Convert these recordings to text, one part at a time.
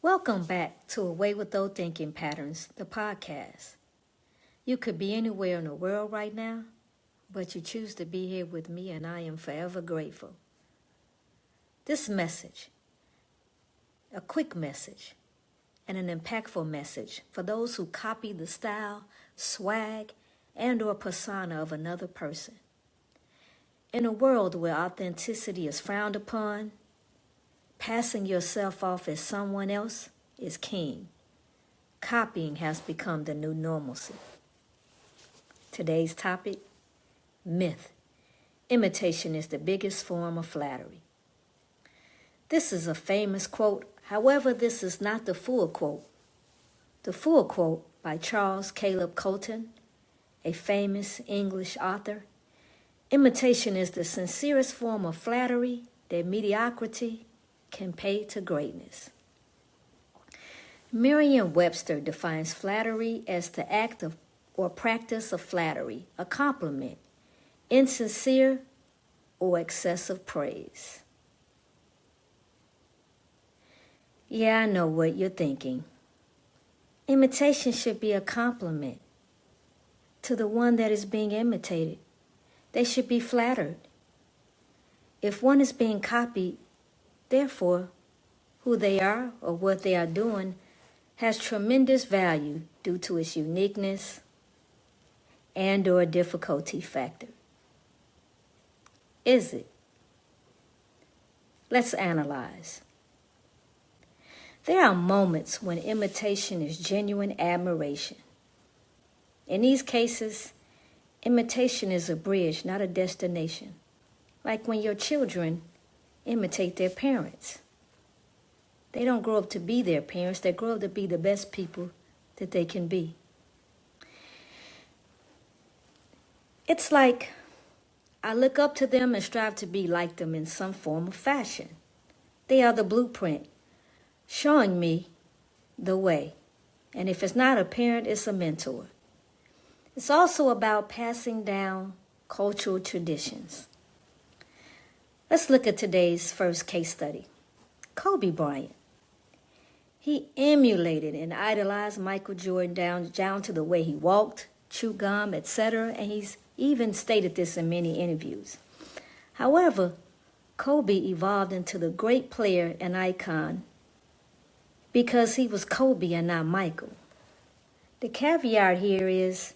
Welcome back to Away with Those Thinking Patterns, the podcast. You could be anywhere in the world right now, but you choose to be here with me, and I am forever grateful. This message, a quick message, and an impactful message for those who copy the style, swag, and or persona of another person. In a world where authenticity is frowned upon, passing yourself off as someone else is king. Copying has become the new normalcy. Today's topic, myth. Imitation is the biggest form of flattery. This is a famous quote. However, this is not the full quote. The full quote by Charles Caleb Colton, a famous English author. Imitation is the sincerest form of flattery that mediocrity can pay to greatness. Merriam-Webster defines flattery as the act of or practice of flattery, a compliment, insincere or excessive praise. Yeah, I know what you're thinking. Imitation should be a compliment to the one that is being imitated. They should be flattered. If one is being copied, therefore, who they are or what they are doing has tremendous value due to its uniqueness and or difficulty factor. Is it? Let's analyze. There are moments when imitation is genuine admiration. In these cases, imitation is a bridge, not a destination. Like when your children imitate their parents. They don't grow up to be their parents. They grow up to be the best people that they can be. It's like I look up to them and strive to be like them in some form of fashion. They are the blueprint, showing me the way. And if it's not a parent, it's a mentor. It's also about passing down cultural traditions. Let's look at today's first case study. Kobe Bryant. He emulated and idolized Michael Jordan down to the way he walked, chewed gum, etc., and he's even stated this in many interviews. However, Kobe evolved into the great player and icon because he was Kobe and not Michael. The caveat here is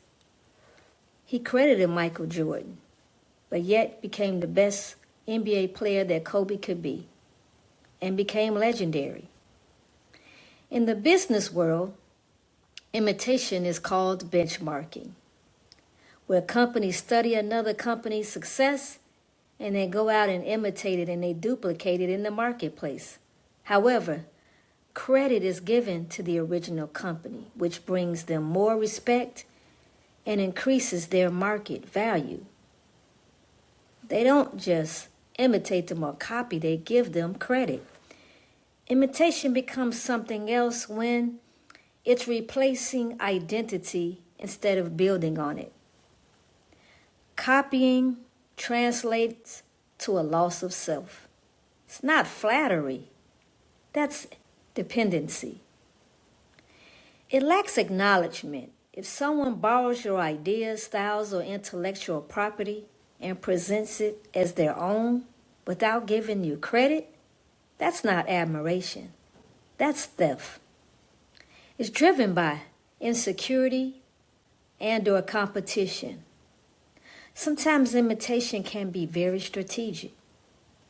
he credited Michael Jordan, but yet became the best NBA player that Kobe could be and became legendary. In the business world, imitation is called benchmarking, where companies study another company's success and they go out and imitate it and they duplicate it in the marketplace. However, credit is given to the original company, which brings them more respect and increases their market value. They don't just imitate them or copy, they give them credit. Imitation becomes something else when it's replacing identity instead of building on it. Copying translates to a loss of self. It's not flattery. That's dependency. It lacks acknowledgement. If someone borrows your ideas, styles, or intellectual property and presents it as their own without giving you credit, that's not admiration. That's theft. It's driven by insecurity and or competition. Sometimes imitation can be very strategic.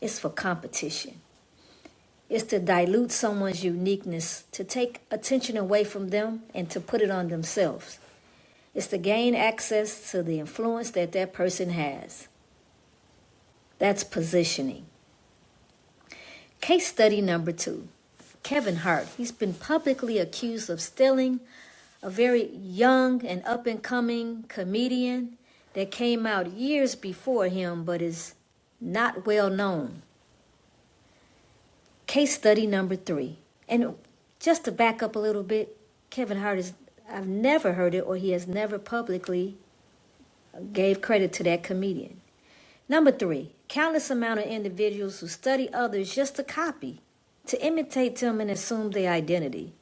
It's for competition. It's to dilute someone's uniqueness, to take attention away from them and to put it on themselves. It's to gain access to the influence that that person has. That's positioning. Case study number 2. Kevin Hart. He's been publicly accused of stealing a very young and up-and-coming comedian that came out years before him but is not well known. Case study number 3. And Just to back up a little bit, Kevin Hart I've never heard it, or he has never publicly gave credit to that comedian. Number 3, countless amount of individuals who study others just to copy, to imitate them and assume their identity.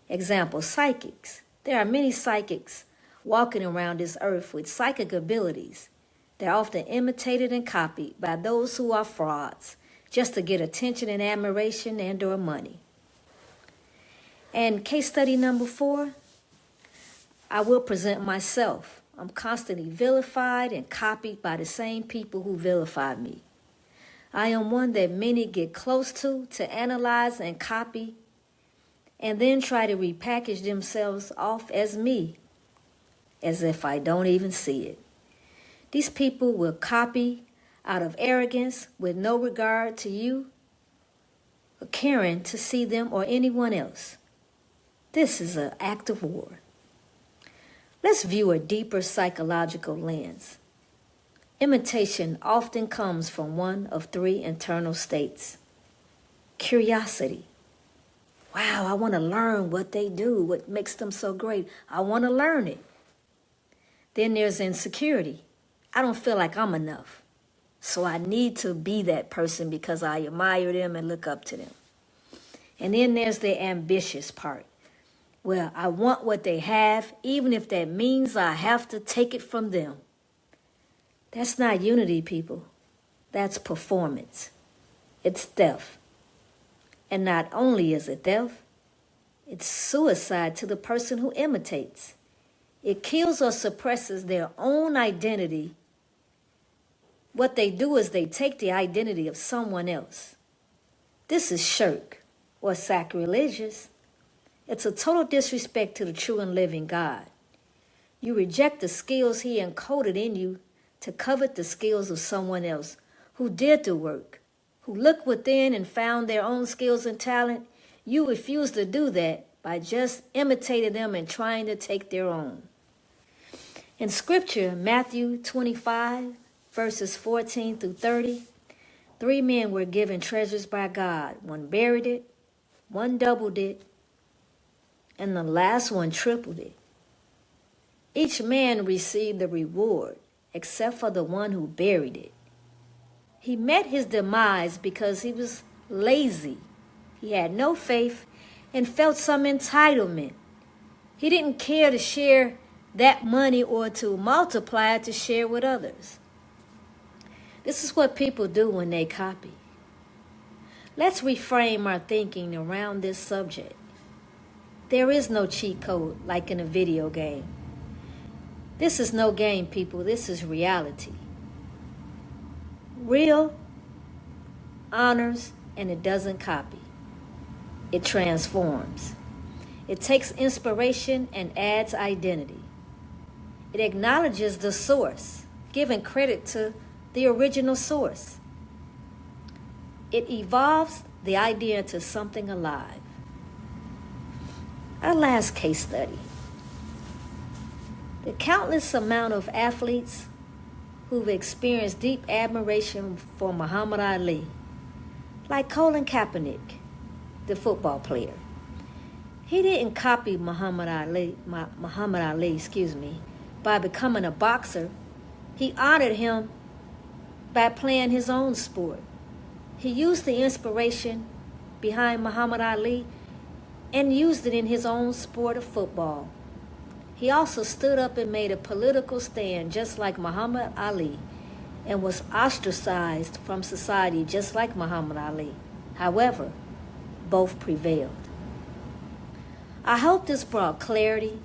Example, psychics. There are many psychics walking around this earth with psychic abilities. They're often imitated and copied by those who are frauds, just to get attention and admiration and or money. And case study number 4, I will present myself. I'm constantly vilified and copied by the same people who vilified me. I am one that many get close to analyze and copy, and then try to repackage themselves off as me, as if I don't even see it. These people will copy out of arrogance with no regard to you or caring to see them or anyone else. This is an act of war. Let's view a deeper psychological lens. Imitation often comes from one of 3 internal states. Curiosity. Wow, I want to learn what they do, what makes them so great. I want to learn it. Then there's insecurity. I don't feel like I'm enough. So I need to be that person because I admire them and look up to them. And then there's the ambitious part. Well, I want what they have, even if that means I have to take it from them. That's not unity, people. That's performance. It's theft. And not only is it theft, it's suicide to the person who imitates. It kills or suppresses their own identity. What they do is they take the identity of someone else. This is shirk or sacrilegious. It's a total disrespect to the true and living God. You reject the skills he encoded in you to covet the skills of someone else who did the work, who looked within and found their own skills and talent. You refuse to do that by just imitating them and trying to take their own. In Scripture, Matthew 25, verses 14 through 30, 3 men were given treasures by God. One buried it, one doubled it, and the last one tripled it. Each man received the reward, except for the one who buried it. He met his demise because he was lazy. He had no faith and felt some entitlement. He didn't care to share that money or to multiply it to share with others. This is what people do when they copy. Let's reframe our thinking around this subject. There is no cheat code like in a video game. This is no game, people. This is reality. Real honors, and it doesn't copy. It transforms. It takes inspiration and adds identity. It acknowledges the source, giving credit to the original source. It evolves the idea into something alive. Our last case study. The countless amount of athletes who've experienced deep admiration for Muhammad Ali, like Colin Kaepernick, the football player. He didn't copy Muhammad Ali, by becoming a boxer. He honored him by playing his own sport. He used the inspiration behind Muhammad Ali and used it in his own sport of football. He also stood up and made a political stand just like Muhammad Ali and was ostracized from society just like Muhammad Ali. However, both prevailed. I hope this brought clarity.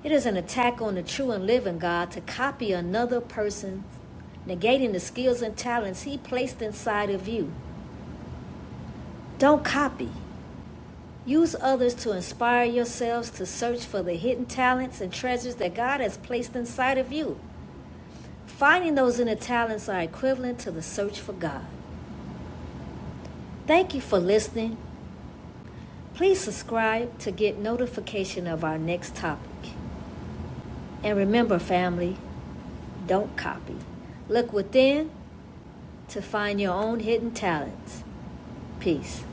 It is an attack on the true and living God to copy another person, negating the skills and talents he placed inside of you. Don't copy. Use others to inspire yourselves to search for the hidden talents and treasures that God has placed inside of you. Finding those inner talents are equivalent to the search for God. Thank you for listening. Please subscribe to get notification of our next topic. And remember, family, don't copy. Look within to find your own hidden talents. Peace.